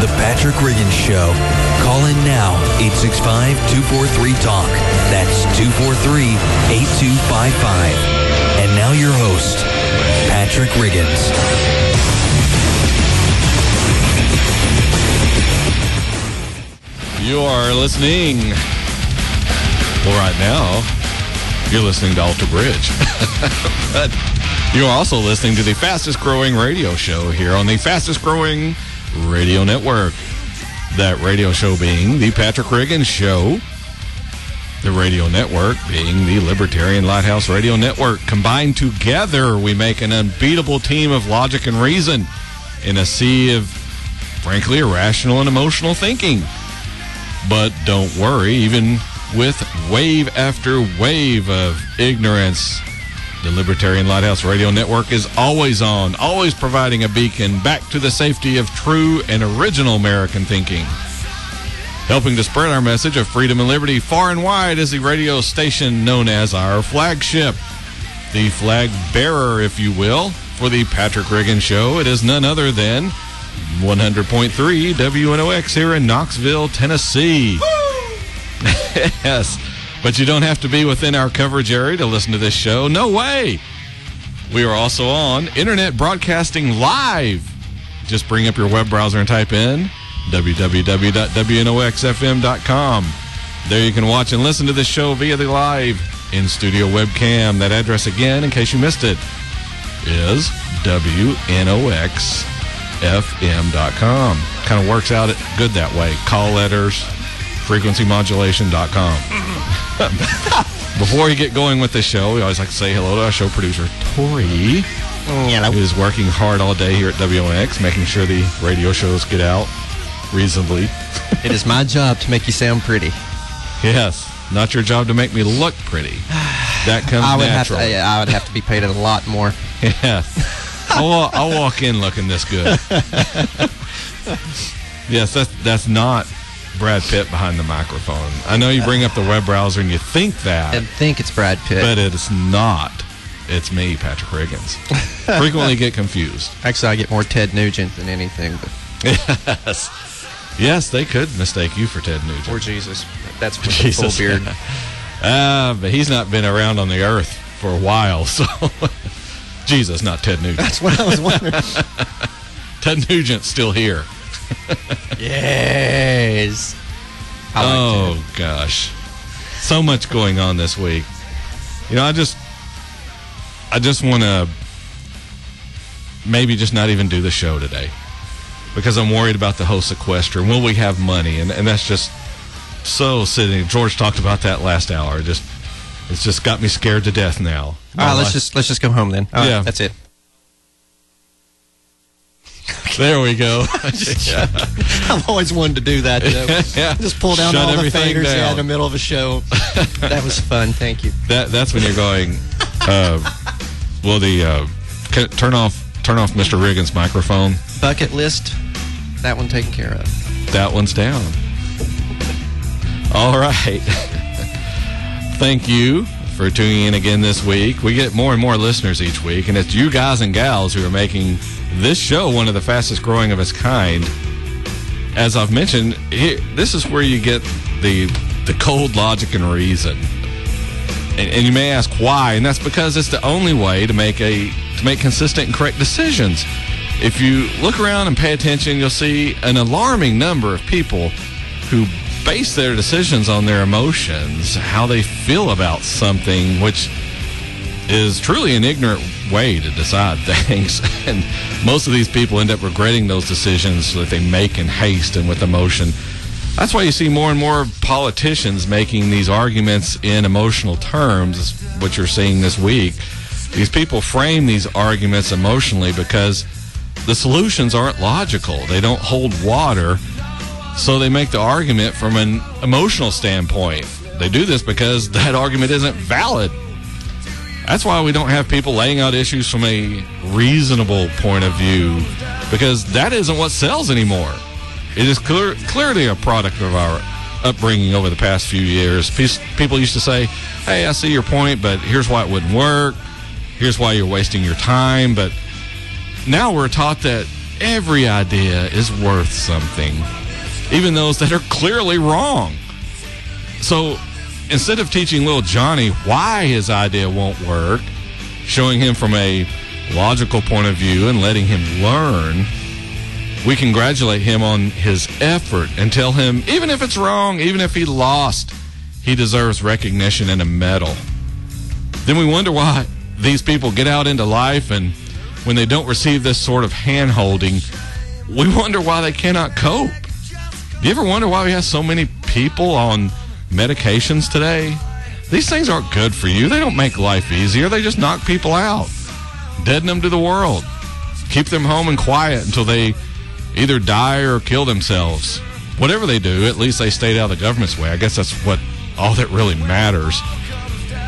The Patrick Riggins Show. Call in now, 865-243-TALK. That's 243-8255. And now your host, Patrick Riggins. You are listening. Well, right now, you're listening to Alter Bridge. But you are also listening to the fastest growing radio show here on the fastest growing radio network. That radio show being the Patrick Riggins Show. The radio network being the Libertarian Lighthouse Radio Network. Combined together, we make an unbeatable team of logic and reason in a sea of, frankly, irrational and emotional thinking. But don't worry, even with wave after wave of ignorance, the Libertarian Lighthouse Radio Network is always on, always providing a beacon back to the safety of true and original American thinking. Helping to spread our message of freedom and liberty far and wide is the radio station known as our flagship. The flag bearer, if you will, for the Patrick Riggins Show. It is none other than 100.3 WNOX here in Knoxville, Tennessee. Yes, but you don't have to be within our coverage area to listen to this show. No way. We are also on internet broadcasting live. Just bring up your web browser and type in www.wnoxfm.com. There you can watch and listen to this show via the live in-studio webcam. That address again, in case you missed it, is wnoxfm.com. Kind of works out good that way. Call letters, frequencymodulation.com. Before we get going with the show, we always like to say hello to our show producer, Tori, who is working hard all day here at WNX, making sure the radio shows get out reasonably. It is my job to make you sound pretty. Yes, not your job to make me look pretty. That comes natural. I would have to be paid a lot more. Yeah. I'll walk in looking this good. Yes, that's not Brad Pitt behind the microphone. I know you bring up the web browser and you think that. I think it's Brad Pitt. But it's not. It's me, Patrick Riggins. Frequently get confused. Actually, I get more Ted Nugent than anything. But yes. Yes, they could mistake you for Ted Nugent. Or Jesus. That's with the full beard. But he's not been around on the earth for a while, so... Jesus, not Ted Nugent. That's what I was wondering. Ted Nugent's still here. Yes. Oh, gosh. So much going on this week. You know, I just want to maybe just not even do the show today because I'm worried about the whole sequester. Will we have money? And that's just so sitting. George talked about that last hour. It's just got me scared to death now. All right, let's just go home then. All right, that's it. There we go. I've always wanted to do that. Yeah. Just pull down all the faders in the middle of a show. That was fun. Thank you. That's when you're going. Turn off Mr. Riggins' microphone. Bucket list. That one taken care of. That one's down. All right. Thank you for tuning in again this week. We get more and more listeners each week, and it's you guys and gals who are making this show one of the fastest growing of its kind. As I've mentioned, this is where you get the cold logic and reason. And you may ask why, and that's because it's the only way to make consistent and correct decisions. If you look around and pay attention, you'll see an alarming number of people who base their decisions on their emotions, how they feel about something, which is truly an ignorant way to decide things. And most of these people end up regretting those decisions that they make in haste and with emotion. That's why you see more and more politicians making these arguments in emotional terms, what you're seeing this week. These people frame these arguments emotionally because the solutions aren't logical. They don't hold water. So they make the argument from an emotional standpoint. They do this because that argument isn't valid. That's why we don't have people laying out issues from a reasonable point of view, because that isn't what sells anymore. It is clearly a product of our upbringing over the past few years. People used to say, hey, I see your point, but here's why it wouldn't work. Here's why you're wasting your time. But now we're taught that every idea is worth something, even those that are clearly wrong. So instead of teaching little Johnny why his idea won't work, showing him from a logical point of view and letting him learn, we congratulate him on his effort and tell him, even if it's wrong, even if he lost, he deserves recognition and a medal. Then we wonder why these people get out into life, and when they don't receive this sort of hand-holding, we wonder why they cannot cope. Do you ever wonder why we have so many people on medications today? These things aren't good for you. They don't make life easier. They just knock people out, deaden them to the world, keep them home and quiet until they either die or kill themselves. Whatever they do, at least they stayed out of the government's way. I guess that's all that really matters.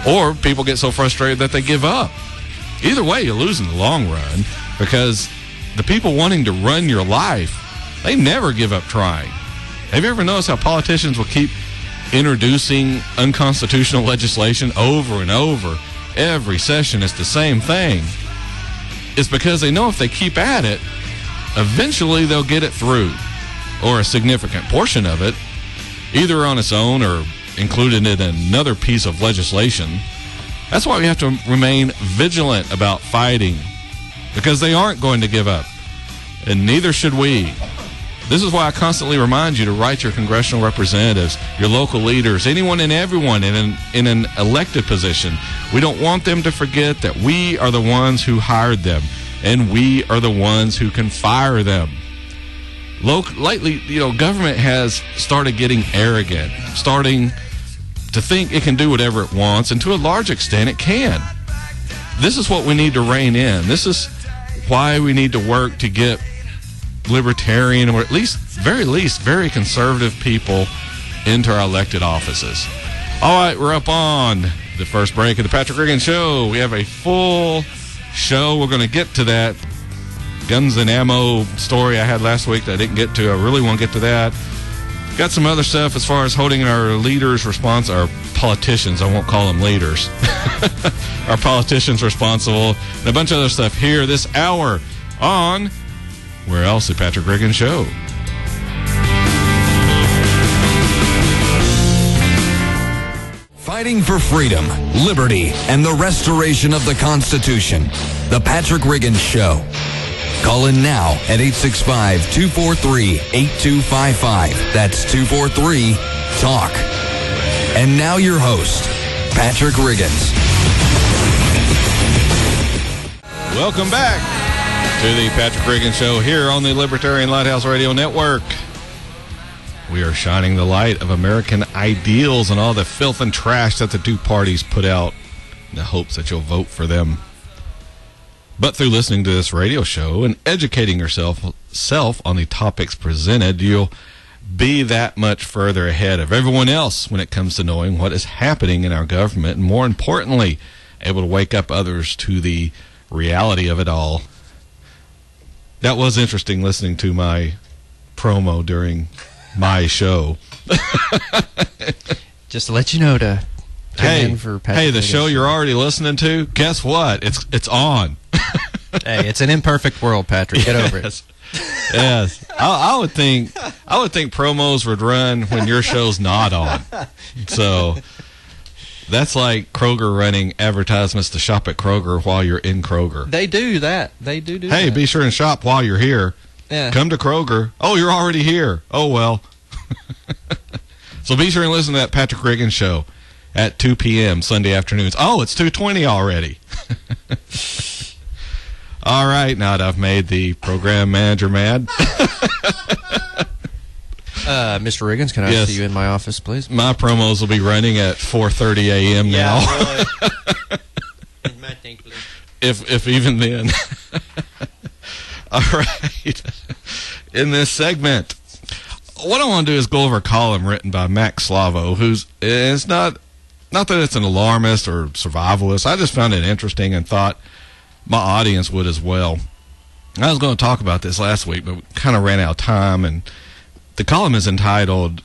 Or people get so frustrated that they give up. Either way, you lose in the long run, because the people wanting to run your life, they never give up trying. Have you ever noticed how politicians will keep introducing unconstitutional legislation over and over? Every session is the same thing. It's because they know if they keep at it, eventually they'll get it through, or a significant portion of it, either on its own or included in another piece of legislation. That's why we have to remain vigilant about fighting, because they aren't going to give up, and neither should we. This is why I constantly remind you to write your congressional representatives, your local leaders, anyone and everyone in an elected position. We don't want them to forget that we are the ones who hired them, and we are the ones who can fire them. Lately, government has started getting arrogant, starting to think it can do whatever it wants, and to a large extent it can. This is what we need to rein in. This is why we need to work to get libertarian, or at least, very least, very conservative people into our elected offices. All right, we're up on the first break of the Patrick Riggin Show. We have a full show. We're going to get to that guns and ammo story I had last week that I didn't get to. I really want to get to that. Got some other stuff as far as holding our leaders responsible, our politicians, I won't call them leaders, our politicians responsible, and a bunch of other stuff here this hour on Where Else? The Patrick Riggin Show. Fighting for freedom, liberty, and the restoration of the Constitution. The Patrick Riggin Show. Call in now at 865-243-8255. That's 243-TALK. And now your host, Patrick Riggins. Welcome back to the Patrick Riggin Show here on the Libertarian Lighthouse Radio Network. We are shining the light of American ideals and all the filth and trash that the two parties put out in the hopes that you'll vote for them. But through listening to this radio show and educating yourself on the topics presented, you'll be that much further ahead of everyone else when it comes to knowing what is happening in our government, and more importantly, able to wake up others to the reality of it all. That was interesting, listening to my promo during my show. Just to let you know to tune in for Patrick the show you're already listening to, guess what? It's on. Hey, it's an imperfect world, Patrick. Get over it. Yes. I would think promos would run when your show's not on. So that's like Kroger running advertisements to shop at Kroger while you're in Kroger. They do that. They do that. Hey, be sure and shop while you're here. Yeah. Come to Kroger. Oh, you're already here. Oh, well. So be sure and listen to that Patrick Riggin Show at 2 p.m. Sunday afternoons. Oh, it's 2:20 already. All right, now that I've made the program manager mad. Mr. Riggins, can I see you in my office, please? My promos will be running at 4:30 a.m. now. My tank, please. If even then. All right. In this segment, what I want to do is go over a column written by Max Slavo, it's not that it's an alarmist or survivalist. I just found it interesting and thought my audience would as well. I was going to talk about this last week, but we kind of ran out of time, and the column is entitled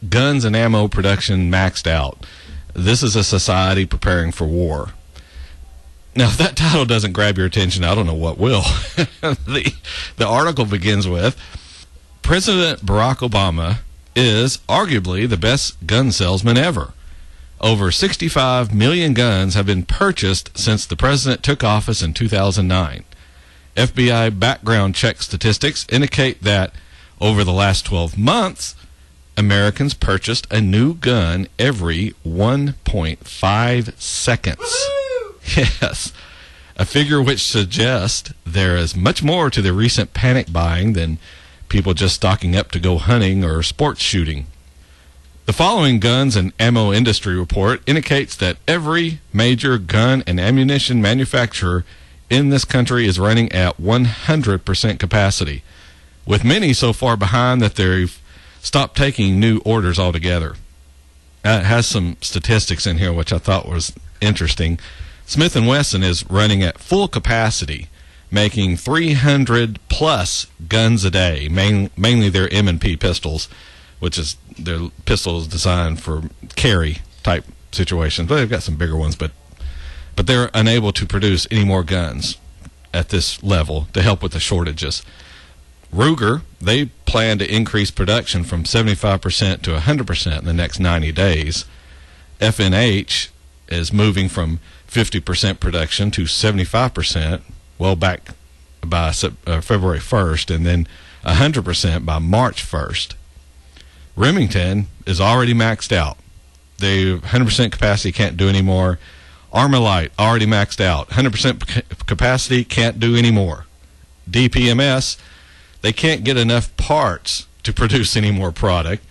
Guns and Ammo Production Maxed Out. This is a society preparing for war. Now, if that title doesn't grab your attention, I don't know what will. The article begins with, President Barack Obama is arguably the best gun salesman ever. Over 65 million guns have been purchased since the president took office in 2009. FBI background check statistics indicate that over the last 12 months, Americans purchased a new gun every 1.5 seconds. Woo! Yes, a figure which suggests there is much more to the recent panic buying than people just stocking up to go hunting or sports shooting. The following guns and ammo industry report indicates that every major gun and ammunition manufacturer in this country is running at 100% capacity, with many so far behind that they've stopped taking new orders altogether. It has some statistics in here which I thought was interesting. Smith & Wesson is running at full capacity, making 300 plus guns a day, mainly their M&P pistols, which is their pistols designed for carry type situations. But they've got some bigger ones, but they're unable to produce any more guns at this level to help with the shortages. Ruger, they plan to increase production from 75% to 100% in the next 90 days. F&H is moving from 50% production to 75%, well back by February 1st, and then 100% by March 1st. Remington is already maxed out. They 100% capacity, can't do any more. Armalite already maxed out. 100% capacity, can't do any more. DPMS, they can't get enough parts to produce any more product.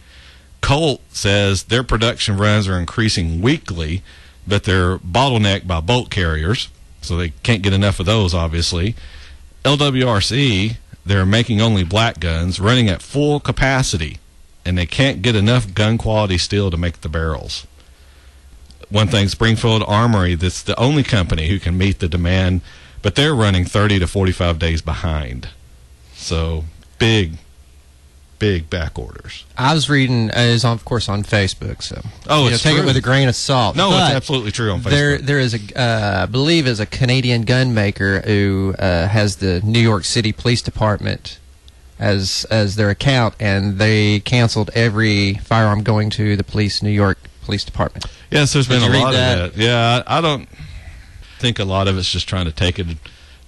Colt says their production runs are increasing weekly, but they're bottlenecked by bolt carriers, so they can't get enough of those, obviously. LWRC, they're making only black guns, running at full capacity, and they can't get enough gun quality steel to make the barrels. One thing, Springfield Armory, that's the only company who can meet the demand, but they're running 30 to 45 days behind. So big back orders. I was reading, is of course on Facebook, so take true. it with a grain of salt. No, it's absolutely true on Facebook. There is I believe is a Canadian gun maker who has the New York City Police Department as their account, and they canceled every firearm going to the New York Police Department. Yes, there's been a lot of that. Yeah, I don't think a lot of it's just trying to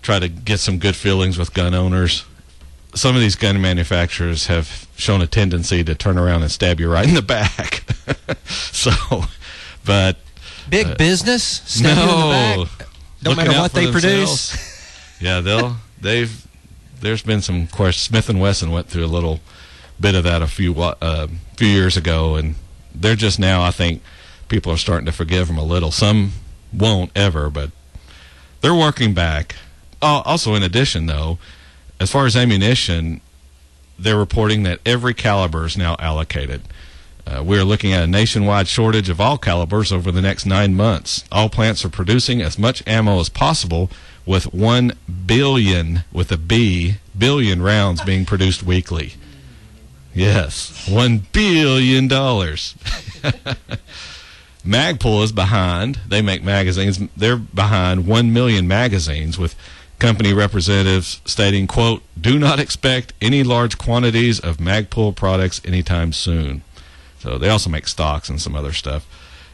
try to get some good feelings with gun owners. Some of these gun manufacturers have shown a tendency to turn around and stab you right in the back. Big business, stab you in the back. No matter what they produce. Yeah, there's been some. Of course, Smith & Wesson went through a little bit of that a few years ago, and they're just now, I think, people are starting to forgive them a little. Some won't ever, but they're working back. Also, in addition, though, as far as ammunition, they're reporting that every caliber is now allocated. We're looking at a nationwide shortage of all calibers over the next 9 months. All plants are producing as much ammo as possible, with 1 billion, with a B, billion rounds being produced weekly. Yes, $1 billion. Magpul is behind. They make magazines. They're behind 1 million magazines, with company representatives stating, quote, "Do not expect any large quantities of Magpul products anytime soon." So they also make stocks and some other stuff.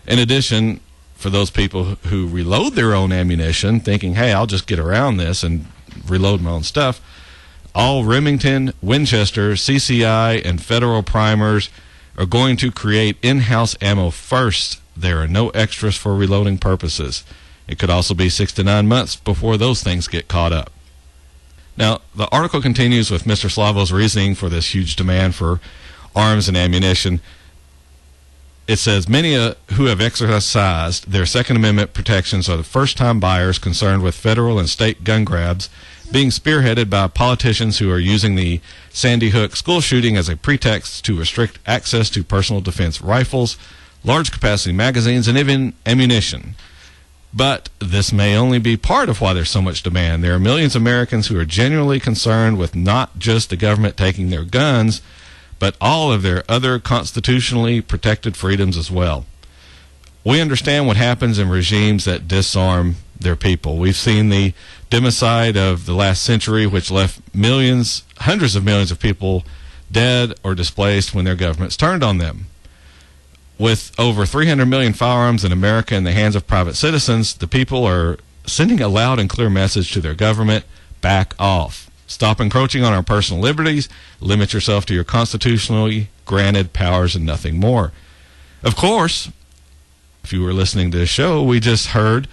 In addition, for those people who reload their own ammunition, thinking, hey, I'll just get around this and reload my own stuff, all Remington, Winchester, CCI, and Federal primers are going to create in-house ammo first. There are no extras for reloading purposes. It could also be 6 to 9 months before those things get caught up. Now, the article continues with Mr. Slavo's reasoning for this huge demand for arms and ammunition. It says, many who have exercised their Second Amendment protections are the first-time buyers concerned with federal and state gun grabs being spearheaded by politicians who are using the Sandy Hook school shooting as a pretext to restrict access to personal defense rifles, large-capacity magazines, and even ammunition. But this may only be part of why there's so much demand. There are millions of Americans who are genuinely concerned with not just the government taking their guns, but all of their other constitutionally protected freedoms as well. We understand what happens in regimes that disarm their people. We've seen the democide of the last century, which left millions, hundreds of millions of people dead or displaced when their governments turned on them. With over 300 million firearms in America in the hands of private citizens, the people are sending a loud and clear message to their government: back off. Stop encroaching on our personal liberties. Limit yourself to your constitutionally granted powers and nothing more. Of course, if you were listening to this show, we just heard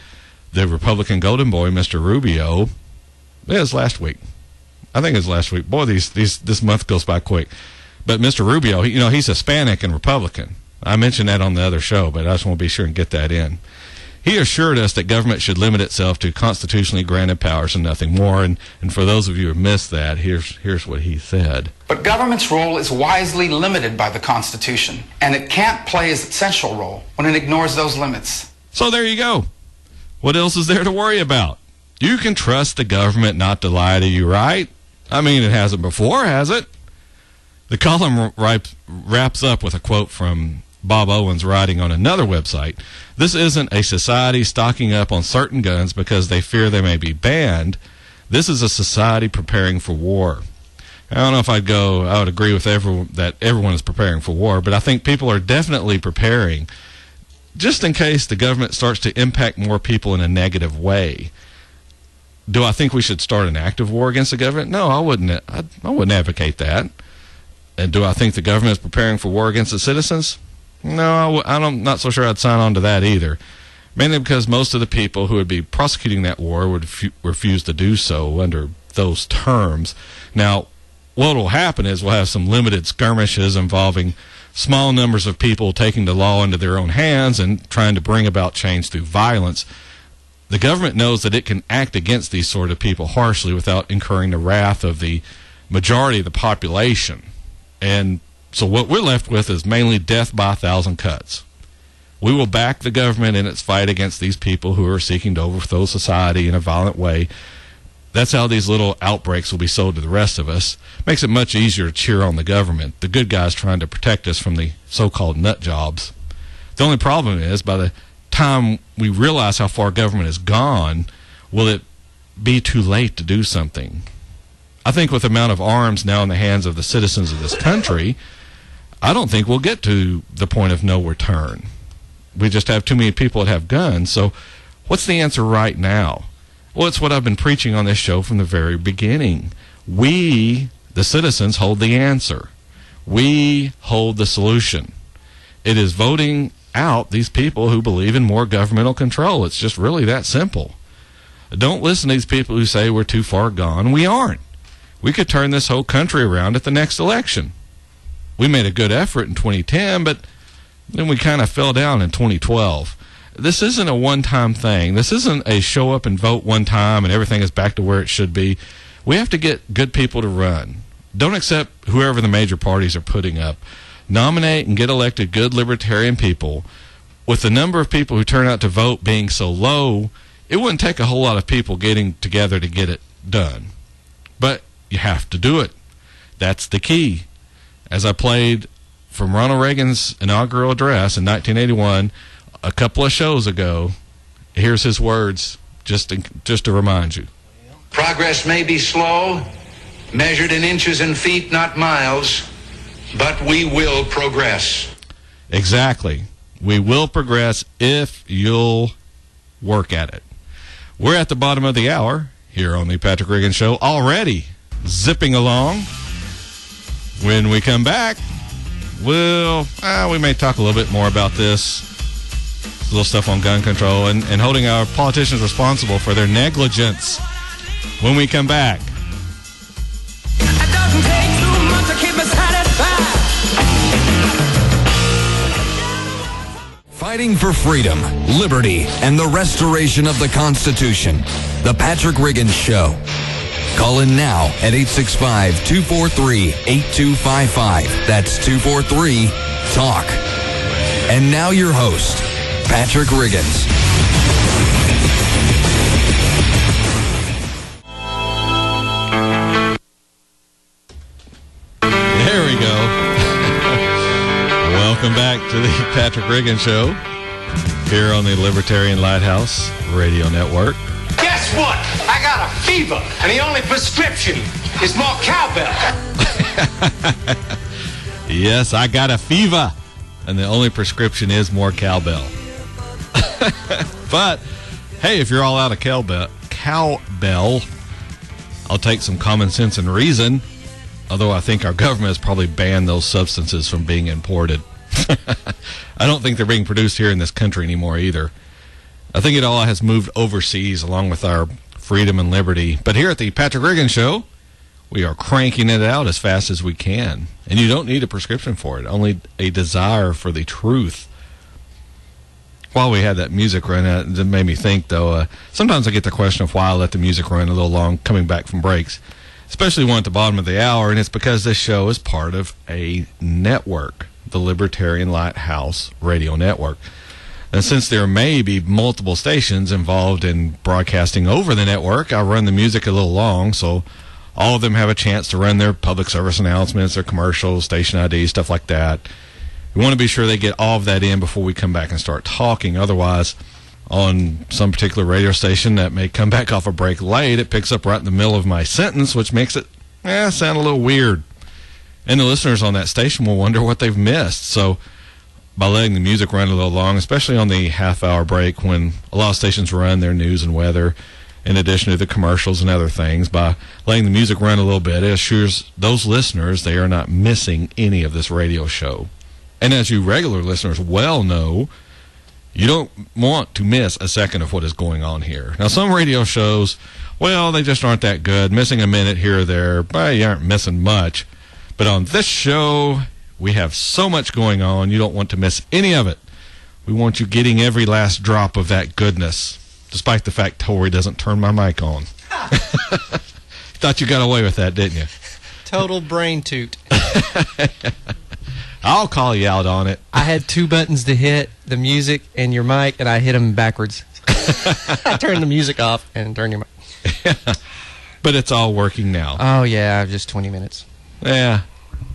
the Republican golden boy, Mr. Rubio. It was last week. I think it was last week. Boy, this month goes by quick. But Mr. Rubio, he's Hispanic and Republican. I mentioned that on the other show, but I just want to be sure and get that in. He assured us that government should limit itself to constitutionally granted powers and nothing more. And for those of you who missed that, here's what he said. But government's role is wisely limited by the Constitution, and it can't play its essential role when it ignores those limits. So there you go. What else is there to worry about? You can trust the government not to lie to you, right? I mean, it hasn't before, has it? The column wraps up with a quote from Bob Owens writing on another website. This isn't a society stocking up on certain guns because they fear they may be banned. This is a society preparing for war. I don't know if I would agree with that everyone is preparing for war, but I think people are definitely preparing just in case the government starts to impact more people in a negative way. Do I think we should start an active war against the government? No, I wouldn't advocate that. And do I think the government is preparing for war against the citizens? No, I'm not so sure I'd sign on to that either. Mainly because most of the people who would be prosecuting that war would refuse to do so under those terms. Now, what will happen is we'll have some limited skirmishes involving small numbers of people taking the law into their own hands and trying to bring about change through violence. The government knows that it can act against these sort of people harshly without incurring the wrath of the majority of the population. And so what we're left with is mainly death by 1,000 cuts. We will back the government in its fight against these people who are seeking to overthrow society in a violent way. That's how these little outbreaks will be sold to the rest of us. Makes it much easier to cheer on the government, the good guys trying to protect us from the so-called nut jobs. The only problem is, by the time we realize how far government has gone, will it be too late to do something? I think with the amount of arms now in the hands of the citizens of this country, I don't think we'll get to the point of no return. We just have too many people that have guns. So what's the answer right now? Well, it's what I've been preaching on this show from the very beginning. We, the citizens, hold the answer. We hold the solution. It is voting out these people who believe in more governmental control. It's just really that simple. Don't listen to these people who say we're too far gone. We aren't. We could turn this whole country around at the next election. We made a good effort in 2010, but then we kind of fell down in 2012. This isn't a one-time thing. This isn't a show up and vote one time and everything is back to where it should be. We have to get good people to run. Don't accept whoever the major parties are putting up. Nominate and get elected good libertarian people. With the number of people who turn out to vote being so low, it wouldn't take a whole lot of people getting together to get it done. But you have to do it. That's the key. As I played from Ronald Reagan's inaugural address in 1981, a couple of shows ago, here's his words, just to remind you. Progress may be slow, measured in inches and feet, not miles, but we will progress. Exactly. We will progress if you'll work at it. We're at the bottom of the hour here on the Patrick Riggins Show, already zipping along. When we come back, we may talk a little bit more about this, a little stuff on gun control and holding our politicians responsible for their negligence when we come back. It doesn't take too much to keep us satisfied. Fighting for freedom, liberty, and the restoration of the Constitution. The Patrick Riggins Show. Call in now at 865-243-8255. That's 243-TALK. And now your host, Patrick Riggins. There we go. Welcome back to the Patrick Riggins Show. here on the Libertarian Lighthouse Radio Network. Guess what? I got a fever, and the only prescription is more cowbell. Yes, I got a fever, and the only prescription is more cowbell. But, hey, if you're all out of cowbell, I'll take some common sense and reason, although I think our government has probably banned those substances from being imported. I don't think they're being produced here in this country anymore either. I think it all has moved overseas along with our freedom and liberty. But here at the Patrick Riggin Show, we are cranking it out as fast as we can. And you don't need a prescription for it, only a desire for the truth. While we had that music run, it made me think, though, sometimes I get the question of why I let the music run a little long coming back from breaks, especially one at the bottom of the hour, and it's because this show is part of a network, the Libertarian Lighthouse Radio Network. And since there may be multiple stations involved in broadcasting over the network, I run the music a little long, so all of them have a chance to run their public service announcements, their commercials, station IDs, stuff like that. We want to be sure they get all of that in before we come back and start talking. Otherwise, on some particular radio station that may come back off a break late, it picks up right in the middle of my sentence, which makes it sound a little weird. And the listeners on that station will wonder what they've missed. So by letting the music run a little long, especially on the half-hour break when a lot of stations run their news and weather, in addition to the commercials and other things, by letting the music run a little bit, it assures those listeners they are not missing any of this radio show. And as you regular listeners well know, you don't want to miss a second of what is going on here. Now, some radio shows, well, they just aren't that good. Missing a minute here or there, well, you aren't missing much. But on this show, we have so much going on, you don't want to miss any of it. We want you getting every last drop of that goodness, despite the fact Tori doesn't turn my mic on. Thought you got away with that, didn't you? Total brain toot. I'll call you out on it. I had two buttons to hit, the music and your mic, and I hit them backwards. I turned the music off and turned your mic. But it's all working now. Oh, yeah, just 20 minutes. Yeah.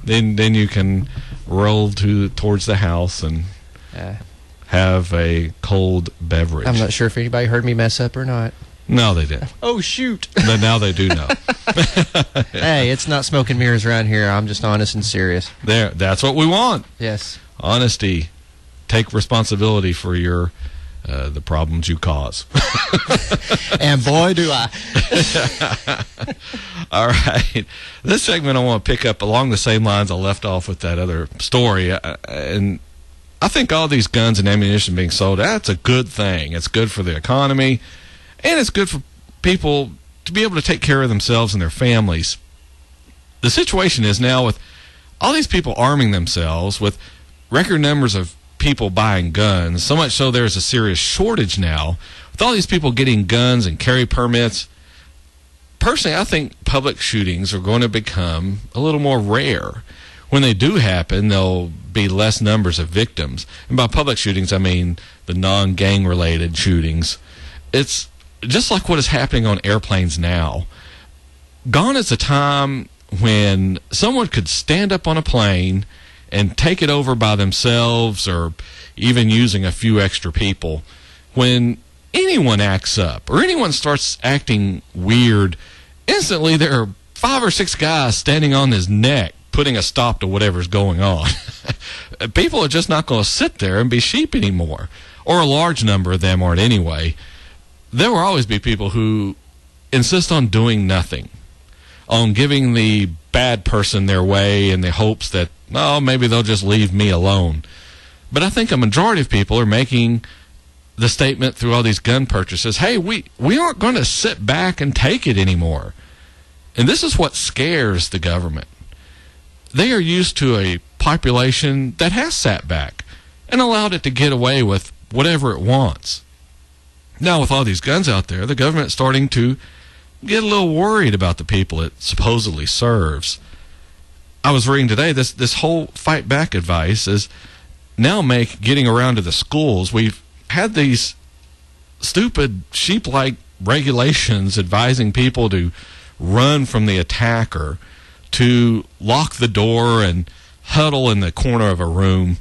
Then you can roll towards the house and have a cold beverage. I'm not sure if anybody heard me mess up or not. No, they didn't. Oh, shoot. But now they do know. Hey, it's not smoke and mirrors around here. I'm just honest and serious. That's what we want. Yes. Honesty. Take responsibility for your the problems you cause. And boy, do I. All right. This segment I want to pick up along the same lines I left off with that other story. And I think all these guns and ammunition being sold, that's a good thing. It's good for the economy, and it's good for people to be able to take care of themselves and their families. The situation is now with all these people arming themselves with record numbers of people buying guns, so much so there's a serious shortage now. With all these people getting guns and carry permits, personally, I think public shootings are going to become a little more rare. When they do happen, there'll be less numbers of victims. And by public shootings, I mean the non-gang related shootings. It's just like what is happening on airplanes now. Gone is the time when someone could stand up on a plane and take it over by themselves or even using a few extra people. When anyone acts up or anyone starts acting weird, instantly there are 5 or 6 guys standing on his neck putting a stop to whatever's going on. People are just not going to sit there and be sheep anymore, or a large number of them aren't anyway. There will always be people who insist on doing nothing, on giving the bad person their way in the hopes that, oh, maybe they'll just leave me alone. But I think a majority of people are making the statement through all these gun purchases, hey, we aren't going to sit back and take it anymore. And this is what scares the government. They are used to a population that has sat back and allowed it to get away with whatever it wants. Now, with all these guns out there, the government's starting to get a little worried about the people it supposedly serves. I was reading today, this whole fight back advice is now make getting around to the schools. We've had these stupid sheep-like regulations advising people to run from the attacker, to lock the door and huddle in the corner of a room.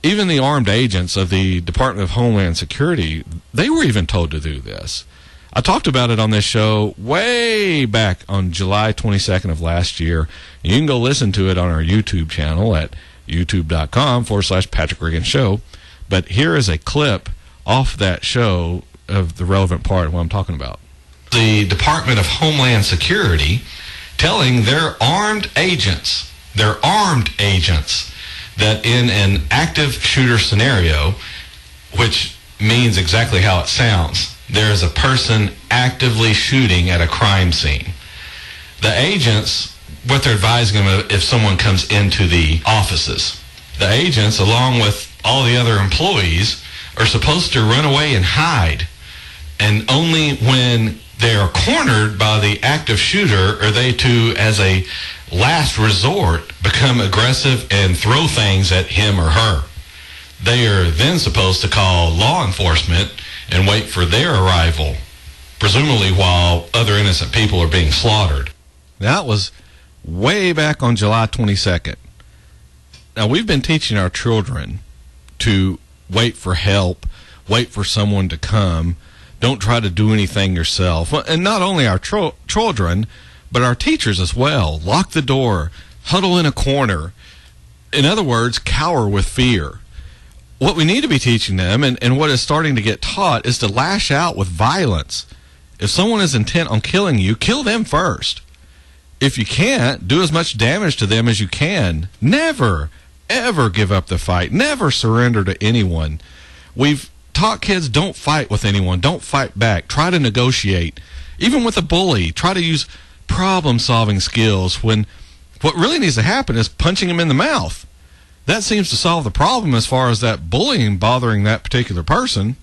even the armed agents of the Department of Homeland Security, they were even told to do this. I talked about it on this show way back on July 22nd of last year. You can go listen to it on our YouTube channel at youtube.com/Patrick Regan Show. But here is a clip off that show of the relevant part of what I'm talking about. The Department of Homeland Security telling their armed agents, that in an active shooter scenario, which means exactly how it sounds, there is a person actively shooting at a crime scene. The agents, what they're advising them if someone comes into the offices, the agents, along with all the other employees, are supposed to run away and hide. And only when they are cornered by the active shooter are they to, as a last resort, become aggressive and throw things at him or her. They are then supposed to call law enforcement and wait for their arrival, presumably while other innocent people are being slaughtered. That was way back on July 22nd. Now, we've been teaching our children to wait for help, wait for someone to come. Don't try to do anything yourself. And not only our children, but our teachers as well. Lock the door, huddle in a corner. In other words, cower with fear. What we need to be teaching them, and what is starting to get taught, is to lash out with violence. If someone is intent on killing you, kill them first. If you can't, do as much damage to them as you can. Never, ever give up the fight. Never surrender to anyone. We've taught kids, don't fight with anyone. Don't fight back. Try to negotiate. Even with a bully, try to use problem-solving skills when what really needs to happen is punching him in the mouth. That seems to solve the problem as far as that bullying bothering that particular person.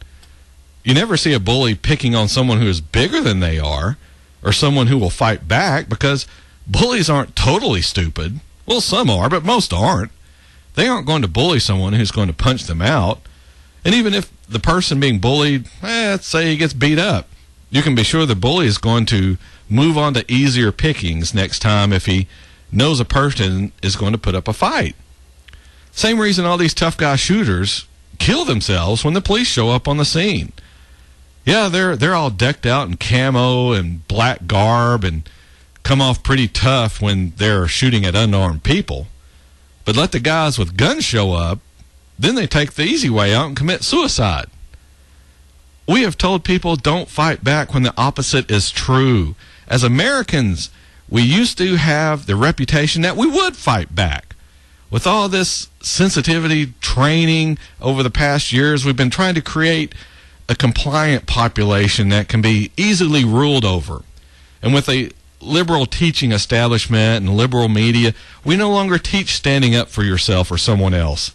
You never see a bully picking on someone who is bigger than they are or someone who will fight back, because bullies aren't totally stupid. Well, some are, but most aren't. They aren't going to bully someone who's going to punch them out. And even if the person being bullied, let's say he gets beat up, you can be sure the bully is going to move on to easier pickings next time if he knows a person is going to put up a fight. Same reason all these tough guy shooters kill themselves when the police show up on the scene. Yeah, they're all decked out in camo and black garb and come off pretty tough when they're shooting at unarmed people. But let the guys with guns show up, then they take the easy way out and commit suicide. We have told people don't fight back when the opposite is true. As Americans, we used to have the reputation that we would fight back. With all this sensitivity training over the past years, we've been trying to create a compliant population that can be easily ruled over. And with a liberal teaching establishment and liberal media, we no longer teach standing up for yourself or someone else.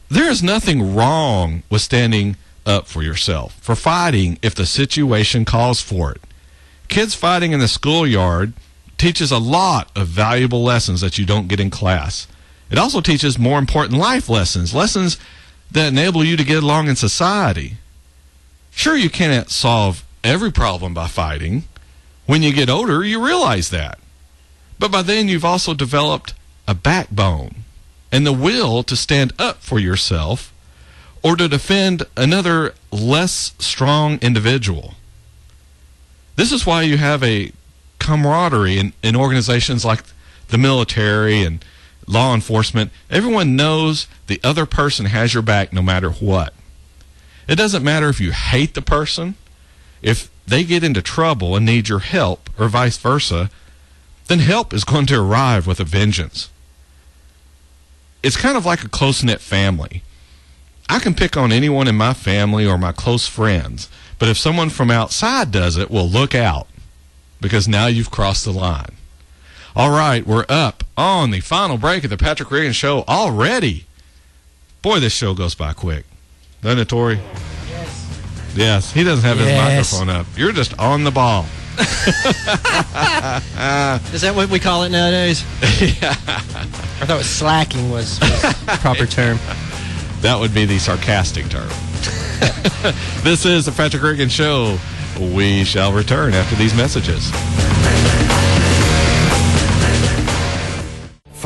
There is nothing wrong with standing up for yourself, for fighting if the situation calls for it. Kids fighting in the schoolyard teaches a lot of valuable lessons that you don't get in class. It also teaches more important life lessons, lessons that enable you to get along in society. Sure, you can't solve every problem by fighting. When you get older, you realize that. But by then, you've also developed a backbone and the will to stand up for yourself or to defend another less strong individual. This is why you have a camaraderie in organizations like the military and law enforcement. Everyone knows the other person has your back no matter what. It doesn't matter if you hate the person. If they get into trouble and need your help, or vice versa, then help is going to arrive with a vengeance. It's kind of like a close-knit family. I can pick on anyone in my family or my close friends, but if someone from outside does it, well, look out, because now you've crossed the line. All right, we're up on the final break of the Patrick Regan Show already. Boy, this show goes by quick. Doesn't it, Tori? Yes, he doesn't have his microphone up. You're just on the ball. Is that what we call it nowadays? Yeah. I thought slacking was the proper term. That would be the sarcastic term. This is the Patrick Regan Show. We shall return after these messages.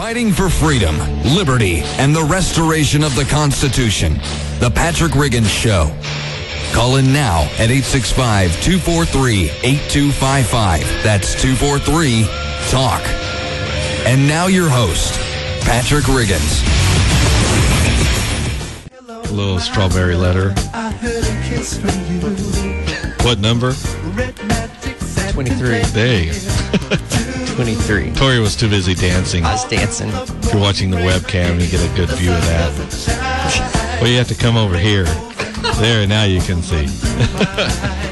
Fighting for freedom, liberty, and the restoration of the Constitution. The Patrick Riggins Show. Call in now at 865-243-8255. That's 243-TALK. And now your host, Patrick Riggins. A little strawberry letter. What number? 23. There you go. 23. Tori was too busy dancing. I was dancing. If you're watching the webcam, you get a good view of that. Well, you have to come over here. There, now you can see.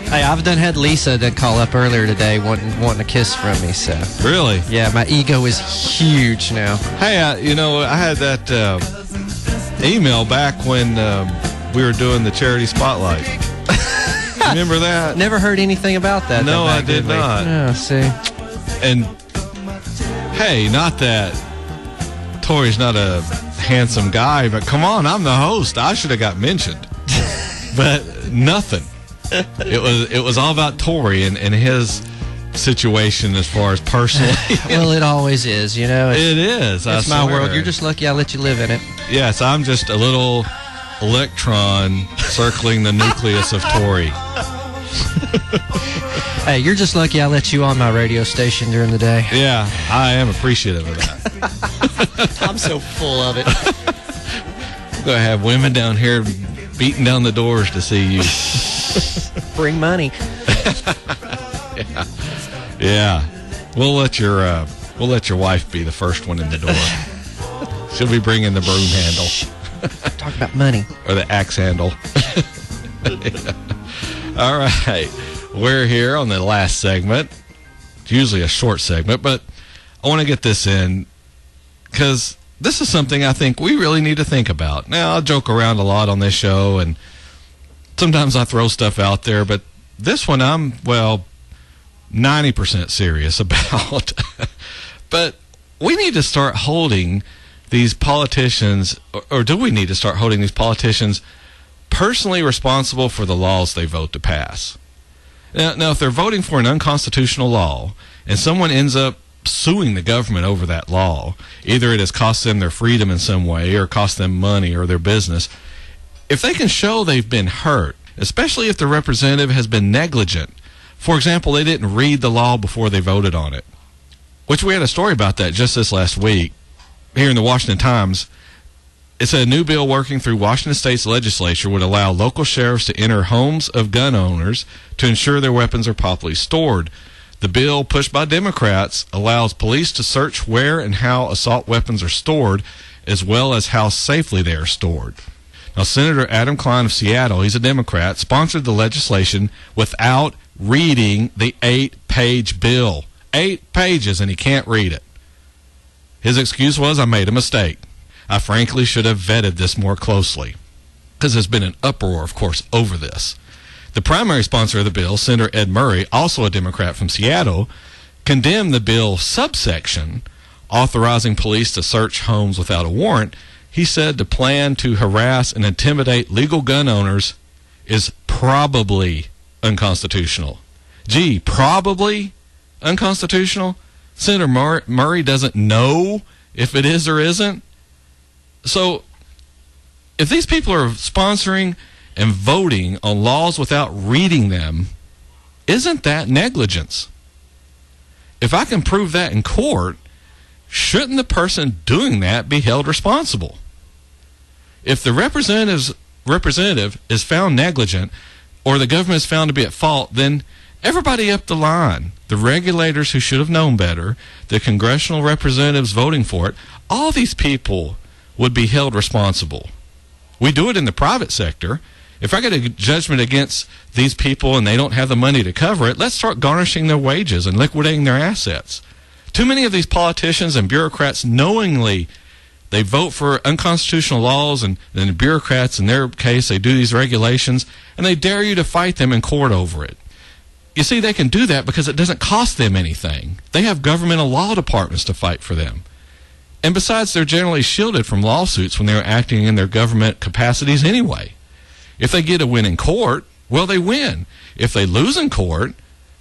Hey, I've had Lisa to call up earlier today wanting a kiss from me, so. Really? Yeah, my ego is huge now. Hey, I had that email back when we were doing the charity spotlight. Remember that? Never heard anything about that. No, I did not. Oh, see. And, hey, not that Tori's not a handsome guy, but come on, I'm the host. I should have got mentioned. But nothing. It was all about Tori and his situation as far as personally. Well, it always is, you know. It is. It's my world. You're just lucky I let you live in it. Yes, I'm just a little electron circling the nucleus of Tori. Hey, you're just lucky I let you on my radio station during the day. Yeah, I am appreciative of that. I'm so full of it. We're going to have women down here beating down the doors to see you. Bring money. Yeah. We'll let your wife be the first one in the door. She'll be bringing the broom handle. Talk about money. Or the axe handle. All right. We're here on the last segment. It's usually a short segment, but I want to get this in because this is something I think we really need to think about. Now, I joke around a lot on this show, and sometimes I throw stuff out there, but this one I'm, 90% serious about. But we need to start holding these politicians, or do we need to start holding these politicians personally responsible for the laws they vote to pass? Now, if they're voting for an unconstitutional law and someone ends up suing the government over that law, either it has cost them their freedom in some way or cost them money or their business, if they can show they've been hurt, especially if the representative has been negligent, for example, they didn't read the law before they voted on it, which we had a story about that just this last week here in the Washington Times. It said a new bill working through Washington State's legislature would allow local sheriffs to enter homes of gun owners to ensure their weapons are properly stored. The bill, pushed by Democrats, allows police to search where and how assault weapons are stored, as well as how safely they are stored. Now, Senator Adam Klein of Seattle, he's a Democrat, sponsored the legislation without reading the 8-page bill. 8 pages, and he can't read it. His excuse was, I made a mistake. I frankly should have vetted this more closely. Because there's been an uproar, of course, over this. The primary sponsor of the bill, Senator Ed Murray, also a Democrat from Seattle, condemned the bill subsection authorizing police to search homes without a warrant. He said the plan to harass and intimidate legal gun owners is probably unconstitutional. Gee, probably unconstitutional? Senator Murray doesn't know if it is or isn't? So, if these people are sponsoring and voting on laws without reading them, isn't that negligence? If I can prove that in court, shouldn't the person doing that be held responsible? If the representative is found negligent or the government is found to be at fault, then everybody up the line, the regulators who should have known better, the congressional representatives voting for it, all these people would be held responsible. We do it in the private sector. If I get a judgment against these people and they don't have the money to cover it, let's start garnishing their wages and liquidating their assets. Too many of these politicians and bureaucrats knowingly they vote for unconstitutional laws, and then the bureaucrats, in their case, they do these regulations, and they dare you to fight them in court over it. You see, they can do that because it doesn't cost them anything. They have governmental law departments to fight for them. And besides, they're generally shielded from lawsuits when they're acting in their government capacities anyway. If they get a win in court, well, they win. If they lose in court,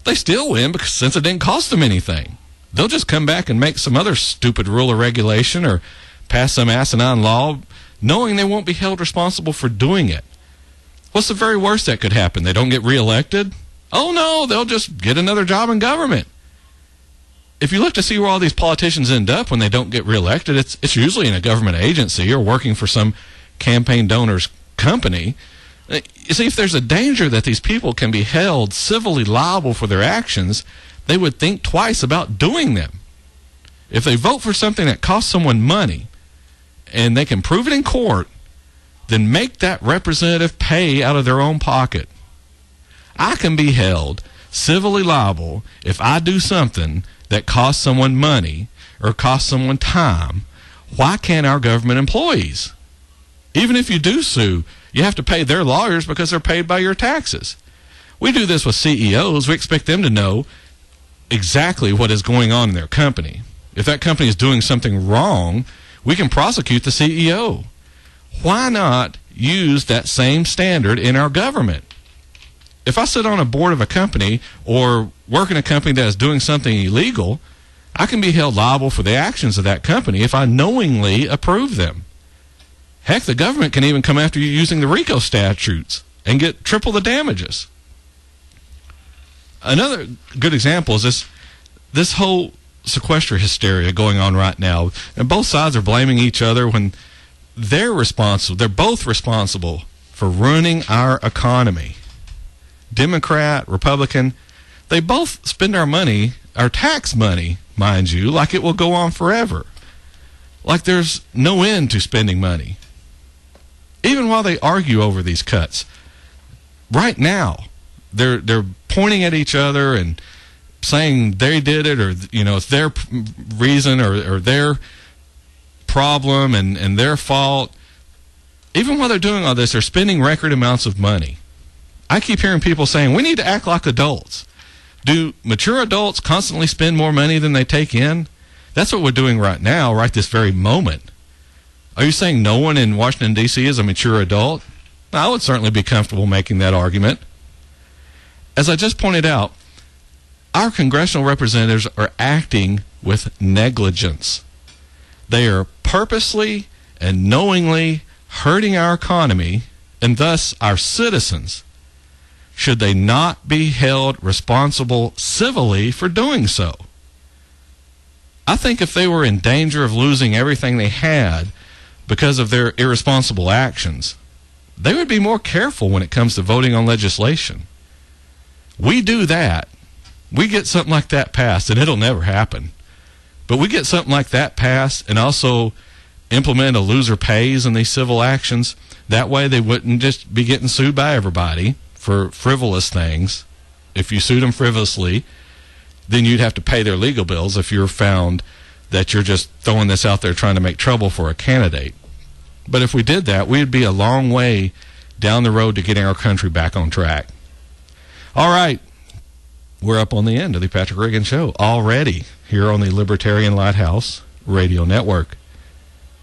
they still win because since it didn't cost them anything. they'll just come back and make some other stupid rule or regulation or pass some asinine law, knowing they won't be held responsible for doing it. What's the very worst that could happen? They don't get reelected? Oh, no, they'll just get another job in government. If you look to see where all these politicians end up when they don't get reelected, it's usually in a government agency or working for some campaign donor's company. You see, if there's a danger that these people can be held civilly liable for their actions, they would think twice about doing them. If they vote for something that costs someone money and they can prove it in court, then make that representative pay out of their own pocket. I can be held civilly liable if I do something that costs someone money or costs someone time. Why can't our government employees? Even if you do sue, you have to pay their lawyers because they're paid by your taxes. We do this with CEOs. We expect them to know exactly what is going on in their company. If that company is doing something wrong, we can prosecute the CEO. Why not use that same standard in our government? If I sit on a board of a company or work in a company that is doing something illegal, I can be held liable for the actions of that company if I knowingly approve them. Heck, the government can even come after you using the RICO statutes and get triple the damages. Another good example is this whole sequester hysteria going on right now. And both sides are blaming each other when they're responsible. They're both responsible for ruining our economy. Democrat, Republican, they both spend our money, our tax money, mind you, like it will go on forever. Like there's no end to spending money. Even while they argue over these cuts, right now, they're pointing at each other and saying they did it, or it's their reason or their problem and their fault. Even while they're doing all this, they're spending record amounts of money. I keep hearing people saying, we need to act like adults. Do mature adults constantly spend more money than they take in? That's what we're doing right now, right this very moment. Are you saying no one in Washington, D.C. is a mature adult? I would certainly be comfortable making that argument. As I just pointed out, our congressional representatives are acting with negligence. They are purposely and knowingly hurting our economy and thus our citizens. Should they not be held responsible civilly for doing so? I think if they were in danger of losing everything they had because of their irresponsible actions, they would be more careful when it comes to voting on legislation. We do that. We get something like that passed, and it'll never happen. But we get something like that passed and also implement a loser pays in these civil actions. That way they wouldn't just be getting sued by everybody for frivolous things. If you sued them frivolously, then you'd have to pay their legal bills if you're found that you're just throwing this out there trying to make trouble for a candidate. But if we did that, we'd be a long way down the road to getting our country back on track. All right. We're up on the end of the Patrick Riggin Show already here on the Libertarian Lighthouse Radio Network.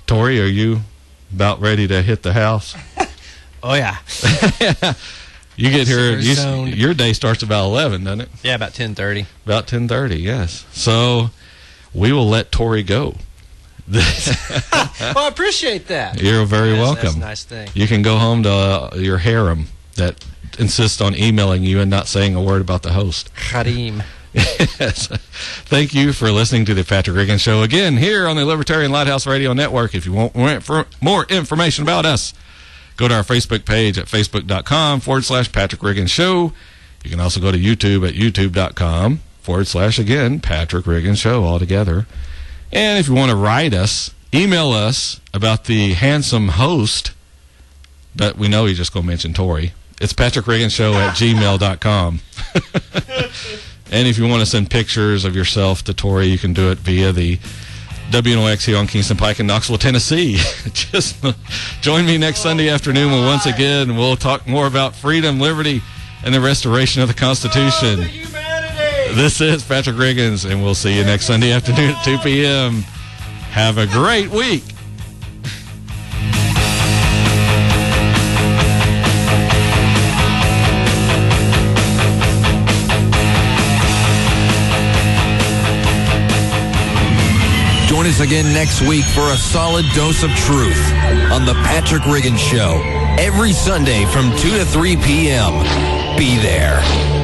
Tori, are you about ready to hit the house? Oh, yeah. You get here, your day starts about 11, doesn't it? Yeah, about 10:30. About 10:30, yes. So we will let Tori go. Well, I appreciate that. You're very welcome. That's a nice thing. You can go home to your harem that insists on emailing you and not saying a word about the host. Kareem. Yes. Thank you for listening to the Patrick Riggin Show again here on the Libertarian Lighthouse Radio Network. If you want more information about us, go to our Facebook page at facebook.com/Patrick Riggin Show. You can also go to YouTube at youtube.com/again Patrick Riggin Show altogether. And if you want to write us, email us about the handsome host, but we know you're just going to mention Tori. It's patrickrigginshow@gmail.com. And if you want to send pictures of yourself to Tori, you can do it via the WNOX here on Kingston Pike in Knoxville, Tennessee. Just join me next Sunday afternoon when once again we'll talk more about freedom, liberty, and the restoration of the Constitution. This is Patrick Riggins, and we'll see you next Sunday afternoon at 2 p.m. Have a great week. Join us again next week for a solid dose of truth on The Patrick Riggins Show. Every Sunday from 2 to 3 p.m. Be there.